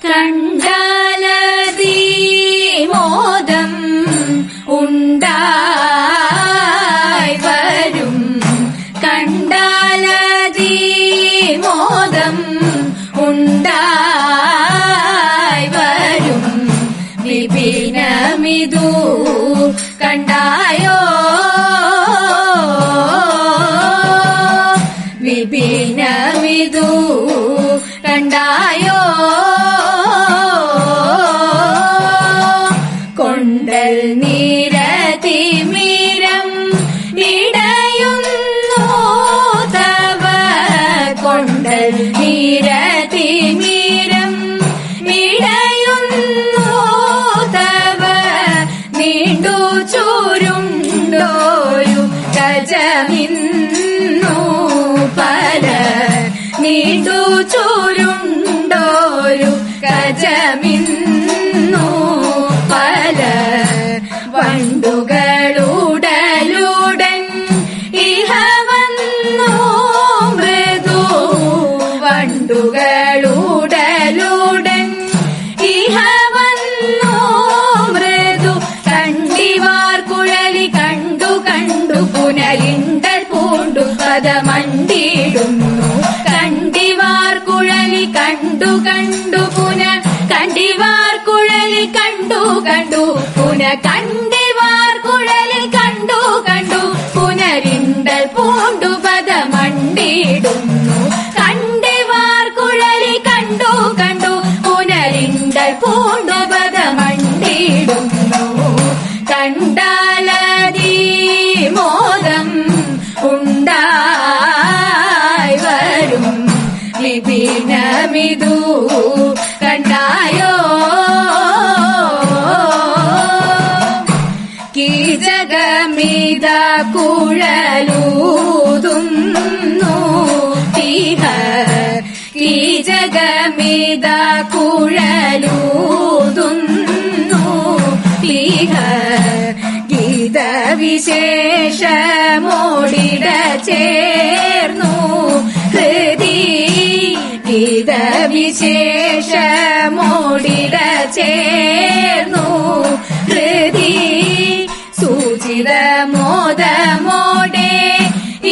കണ്ടാലതീ മോദം ഉണ്ടായി വരും കണ്ടാലതീ മോദം ഉണ്ടായി വരും വിപിനമിതു കണ്ടായോ വിപിനമിതു കണ്ടായോ കൊണ്ടൽ നീരതിമിരം ഇടയുന്നു തവ കൊണ്ടൽ നീരതിമിരം ഇടയുന്നു തവ നീണ്ടു ചൂരുണ്ടോരു ഗജമിന്നു പല നീണ്ടു ചൂരുണ്ടോരു ഗജമിന്നു പല വണ്ടുകളുടലുടൻ ഇഹ വന്നു മൃദു വണ്ടുകളുടലുടൻ ഇഹ വന്നു മൃദു കണ്ടിവാർ കുഴലി കണ്ടു കണ്ടു പുനരിണ്ടൽ പൂണ്ടു പദമണ്ടിടുന്നു കണ്ടിവാർ കുഴലി കണ്ടു കണ്ടു പുന കണ്ടിവാർ കുഴലി കണ്ടു കണ്ടു പുന കണ്ടിവാർ കുഴലി കണ്ടു കണ്ടു പുനരിണ്ടൽ പൂണ്ടു പദമണ്ടിടുന്നു കണ്ടിവാർ കുഴലി കണ്ടു കണ്ടു പുനരിണ്ടൽ പൂണ്ടു പദമണ്ടിടുന്നു കണ്ടാലതീ മോദം ഉണ്ടായി വരും വിപിനമിതു കണ്ടായോ കീജഗമിത കുഴലൂതുന്നു തീഹ കീജഗമിത കുഴലൂതുന്നു തീഹ ഗീത വിശേഷമോടിട ചേർന്നു ഹൃദി ഗീത വിശേഷമോടിട ചേർന്നു ഹൃദി സൂചിത മോദമോടെ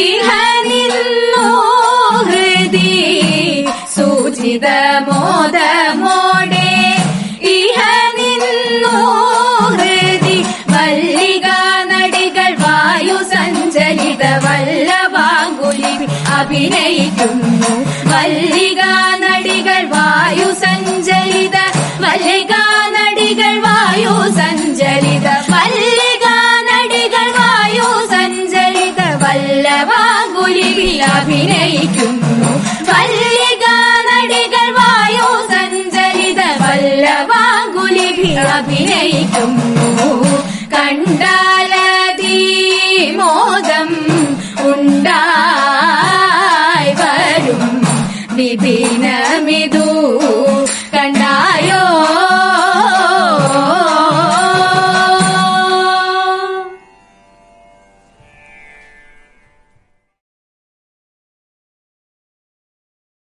ഇഹ നിന്നു ഹൃദി സൂചിത മോദമോടെ ഇഹ നിന്നു ഹൃദി മല്ലികാ നടികൾ വായു സഞ്ചലിത വല്ലഭാങ്കുലി അഭിനയിക്കുന്നു മല്ലികാ നടികൾ വായു സഞ്ചലിത മല്ലികാ നടികൾ വായു സഞ്ചലിത മല്ലികാ നടികൾ വായു സഞ്ചലിത വല്ലഭാങ്കുലിയിൽ അഭിനയിക്കുന്നു മല്ലികാ നടികൾ വായു സഞ്ചലിത വല്ലഭാങ്കുലിയിൽ അഭിനയിക്കുന്നു